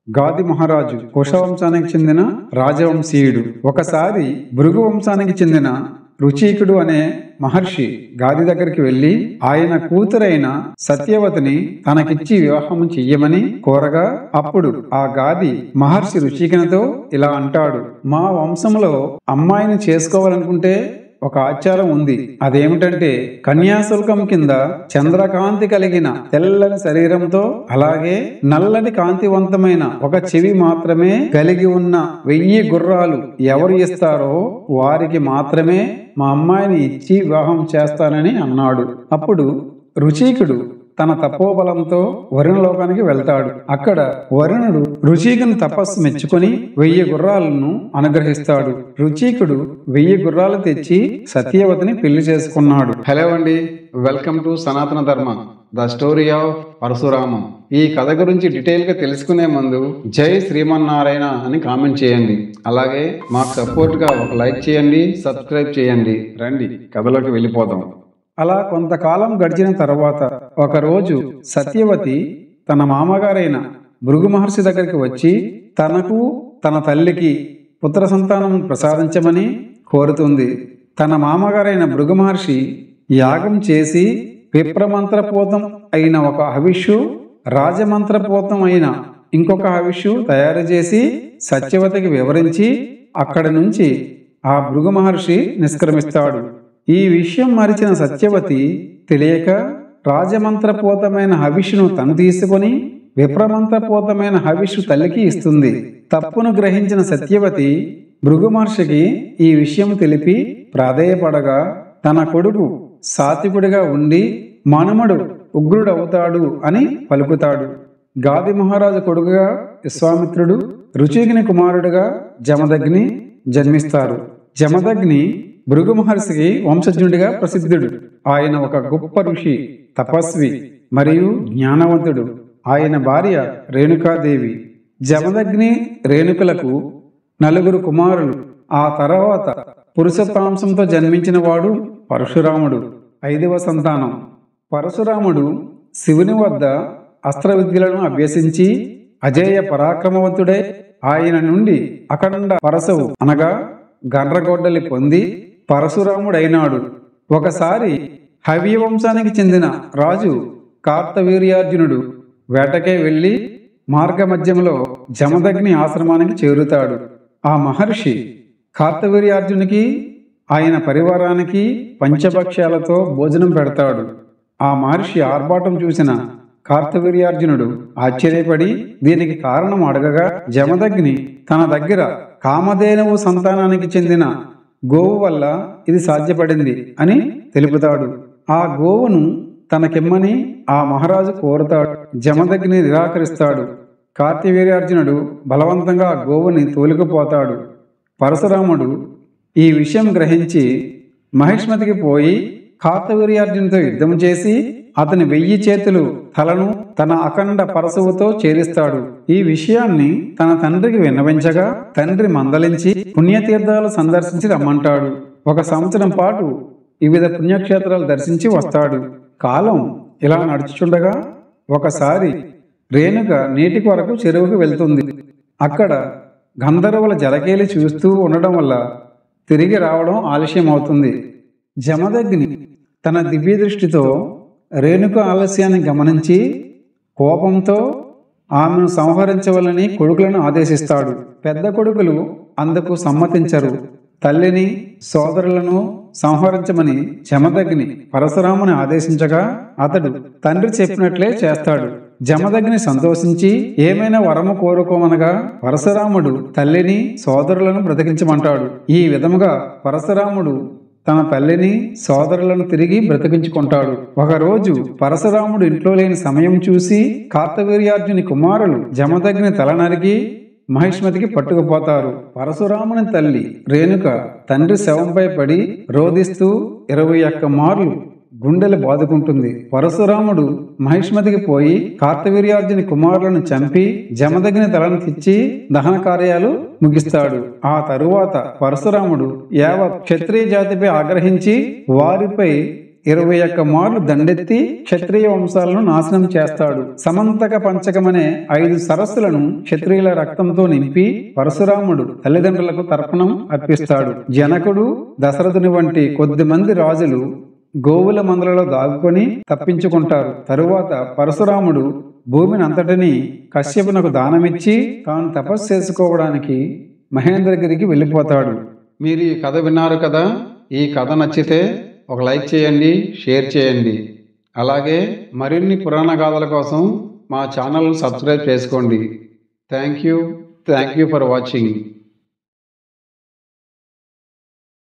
గాది మహారాజు కుశవంశానికి చెందిన రాజవంశీయుడు. ఒకసారి భృగు వంశానికి చెందిన రుచీకుడు అనే మహర్షి గాది దగ్గరికి వెళ్లి ఆయన కూతురైన సత్యవతిని తనకిచ్చి వివాహం చెయ్యమని కోరగా, అప్పుడు ఆ గాది మహర్షి రుచీకునితో ఇలా అంటాడు: మా వంశంలో అమ్మాయిని చేసుకోవాలనుకుంటే ఒక ఆచారం ఉంది. అదేమిటంటే కన్యాశుల్కం కింద చంద్రకాంతి కలిగిన తెల్లని శరీరంతో, అలాగే నల్లని కాంతివంతమైన ఒక చెవి మాత్రమే కలిగి ఉన్న 1000 గుర్రాలు ఎవరు ఇస్తారో వారికి మాత్రమే మా అమ్మాయిని ఇచ్చి వివాహం చేస్తానని అన్నాడు. అప్పుడు రుచీకుడు తన తపోబలంతో వరుణలోకానికి వెళ్తాడు. అక్కడ వరుణుడు రుచీకుని తపస్సు మెచ్చుకొని 1000 గుర్రాలను అనుగ్రహిస్తాడు. రుచీకుడు 1000 గుర్రాలు తెచ్చి సత్యవతిని పెళ్లి చేసుకున్నాడు. హలో అండి, వెల్కమ్ టు సనాతన ధర్మ, ద స్టోరీ ఆఫ్ పరశురామం. ఈ కథ గురించి డీటెయిల్ గా తెలుసుకునే ముందు జై శ్రీమన్నారాయణ అని కామెంట్ చేయండి. అలాగే మాకు సపోర్ట్ గా ఒక లైక్ చేయండి, సబ్స్క్రైబ్ చేయండి. రండి కథలోకి వెళ్ళిపోదాం. అలా కొంతకాలం గడిచిన తర్వాత ఒకరోజు సత్యవతి తన మామగారైన భృగు మహర్షి దగ్గరికి వచ్చి తనకు తన తల్లికి పుత్ర సంతానం ప్రసాదించమని కోరుతుంది. తన మామగారైన భృగు మహర్షి యాగం చేసి విప్రమంత్రపోతం అయిన ఒక హవిష్యు, రాజమంత్రపోతం అయిన ఇంకొక హవిష్యు తయారు చేసి సత్యవతికి వివరించి అక్కడి నుంచి ఆ భృగు మహర్షి నిష్క్రమిస్తాడు. ఈ విషయం మరిచిన సత్యవతి తెలియక రాజమంత్రపోతమైన హవిష్ను తను తీసుకొని విప్రమంత్రపోతమైన హవిష్ను తల్లికి ఇస్తుంది. తప్పును గ్రహించిన సత్యవతి భృగు మహర్షికి ఈ విషయం తెలిపి ప్రాధేయపడగా, తన కొడుకు సాత్వికుడిగా ఉండి మనుమడు ఉగ్రుడవుతాడు అని పలుకుతాడు. గాది మహారాజు కొడుకుగా విశ్వామిత్రుడు, రుచీకుని కుమారుడుగా జమదగ్ని జన్మిస్తారు. జమదగ్ని భృగు మహర్షికి వంశజుడిగా ప్రసిద్ధుడు. ఆయన ఒక గొప్ప ఋషి, తపస్వి మరియు జ్ఞానవంతుడు. ఆయన భార్య రేణుకాదేవి. జమదగ్ని రేణుకులకు 4 కుమారులు. ఆ తర్వాత పురుషోత్తాంశంతో జన్మించిన వాడు పరశురాముడు, 5వ సంతానం. పరశురాముడు శివుని వద్ద అస్త్ర విద్యలను అభ్యసించి అజేయ పరాక్రమవంతుడై ఆయన నుండి అఖండ పరశువు అనగా గండ్రగొడ్డలి పొంది పరశురాముడైనాడు. ఒకసారి హవ్య వంశానికి చెందిన రాజు కార్తవీర్యార్జునుడు వేటకే వెళ్లి మార్గమధ్యంలో జమదగ్ని ఆశ్రమానికి చేరుతాడు. ఆ మహర్షి కార్తవీర్యార్జునికి ఆయన పరివారానికి పంచభక్ష్యాలతో భోజనం పెడతాడు. ఆ మహర్షి ఆర్భాటం చూసిన కార్తవీర్యార్జునుడు ఆశ్చర్యపడి దీనికి కారణం అడగగా, జమదగ్ని తన దగ్గర కామధేనువు సంతానానికి చెందిన గోవు వల్ల ఇది సాధ్యపడింది అని తెలుపుతాడు. ఆ గోవును తనకిమ్మని ఆ మహారాజు కోరుతాడు. జమదగ్ని నిరాకరిస్తాడు. కార్తవీర్యార్జునుడు బలవంతంగా ఆ గోవుని తోలుకుపోతాడు. పరశురాముడు ఈ విషయం గ్రహించి మహిష్మతికి పోయి కార్తవీర్యార్జునితో యుద్ధం చేసి అతని 1000 చేతులు తలను తన అఖండ పరశువుతో చేరిస్తాడు. ఈ విషయాన్ని తన తండ్రికి విన్నవించగా తండ్రి మందలించి పుణ్యతీర్థాలు సందర్శించి రమ్మంటాడు. 1 సంవత్సరం పాటు వివిధ పుణ్యక్షేత్రాలు దర్శించి వస్తాడు. కాలం ఇలా నడుచుచుండగా ఒకసారి రేణుక నీటి కొరకు చెరువుకు వెళ్తుంది. అక్కడ గంధర్వుల జలకేలి చూస్తూ ఉండడం వల్ల తిరిగి రావడం ఆలస్యం అవుతుంది. జమదగ్ని తన దివ్య దృష్టితో రేణుక ఆలస్యాన్ని గమనించి కోపంతో ఆమెను సంహరించవలని కొడుకులను ఆదేశిస్తాడు. పెద్ద కొడుకులు అందుకు సమ్మతించరు. తల్లిని, సోదరులను సంహరించమని జమదగ్ని పరశురాముని ఆదేశించగా అతడు తండ్రి చెప్పినట్లే చేస్తాడు. జమదగ్ని సంతోషించి ఏమైనా వరము కోరుకోమనగా పరశురాముడు తల్లిని, సోదరులను బ్రతికించమంటాడు. ఈ విధముగా పరశురాముడు తన తల్లిని, సోదరులను తిరిగి బ్రతికించుకుంటాడు. ఒకరోజు పరశురాముడు ఇంట్లో లేని సమయం చూసి కార్తవీర్యార్జుని కుమారులు జమదగ్ని తల నరికి మహిష్మతికి పట్టుకుపోతారు. పరశురాముని తల్లి రేణుక తండ్రి శవంపై పడి రోదిస్తూ 21 మార్లు గుండెలు బాదుకుంటుంది. పరశురాముడు మహిష్మతికి పోయి కార్తవీర్యార్జుని కుమారులను చంపి జమదగ్ని తలను తెచ్చి దహన కార్యాలు ముగిస్తాడు. ఆ తరువాత పరశురాముడు యావత్ క్షత్రియ జాతిపై ఆగ్రహించి వారిపై 21 మార్లు దండెత్తి క్షత్రియ వంశాలను నాశనం చేస్తాడు. సమంతక పంచకమనే 5 సరస్సులను క్షత్రియుల రక్తంతో నింపి పరశురాముడు తల్లిదండ్రులకు తర్పణం అర్పిస్తాడు. జనకుడు, దశరథుని వంటి కొద్దిమంది రాజులు గోవుల మందలలో దాగుకొని తప్పించుకుంటారు. తరువాత పరశురాముడు భూమిని అంతటినీ కశ్యపునకు దానమిచ్చి తాను తపస్సు చేసుకోవడానికి మహేంద్రగిరికి వెళ్ళిపోతాడు. మీరు ఈ కథ విన్నారు కదా. ఈ కథ నచ్చితే ఒక లైక్ చేయండి, షేర్ చేయండి. అలాగే మరిన్ని పురాణ గాథల కోసం మా ఛానల్ సబ్స్క్రైబ్ చేసుకోండి. Thank you for watching.